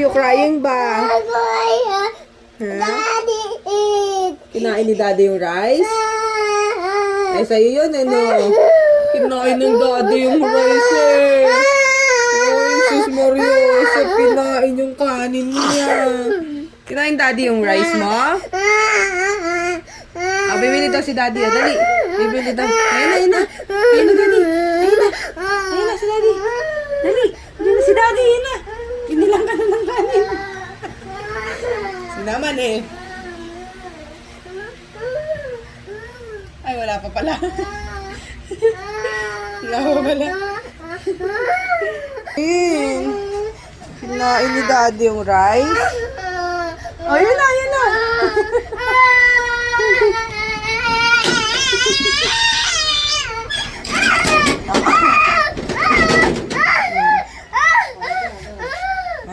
you crying ba? Ha? Daddy eat. Kinain ni Daddy yung rice? Eh, sa'yo yun, ano? Kinain ng Daddy yung rice, eh. Ay, sus Mariosa, kinain yung kanin niya. Kinain Daddy yung rice mo? Ah, bibili daw si Daddy, ah. Dali. Bibili daw. Ayun na, Daddy. Ayun na si Daddy. Dali. Ayun na si Daddy, ayun na. Kinilang ka na ng kanin. Sinaman, eh. Ay, wala pa pala. Wala pa pala. Kinain ni Daddy yung rice. Oh, yun na, yun na.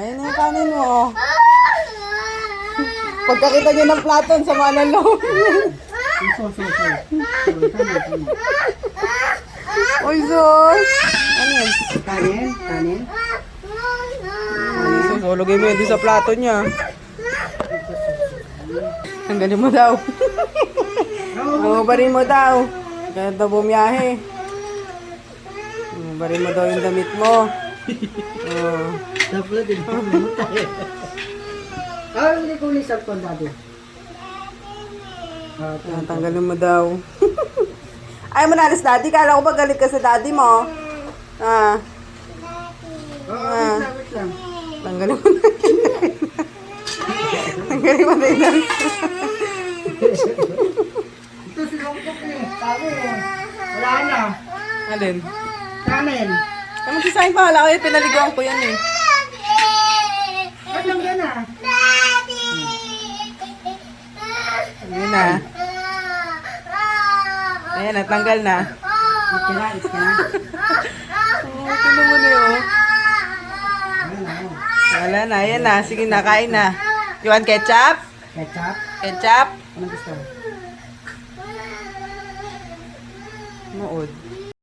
Ayun na yung kanin mo. Pagkakita niyo ng platon, sama ng loob. Oy, Sos! Ano yan? Kanin? Kanin? Ay, Sos, ulogay mo yan doon sa plato niya. Tanggalin mo daw. Barin mo daw. Kaya daw bumiyahe. Barin mo daw yung damit mo. Dapat din pa mo tayo. Ah, hindi ko ulit sa Daddy. Tanggalin mo daw. Ayaw mo na alis, Daddy. Kala ko ba galit ka sa Daddy mo? Wait lang. Tanggalin mo na. Tanggalin mo na yun. Ito si Longkok eh. Sabi eh. Wala na. Alin? Kanin. Ang magsasahin pa, wala ko yun. Pinaliguan ko yan eh. Ba't lang yan ah? Ayan na. Ayan na, tanggal na. It's ka na. Oh, ito naman eh, oh. Wala na, ayan na. Sige na, kain na. You want ketchup? Ketchup? Ketchup? Ano gusto mo? Nood.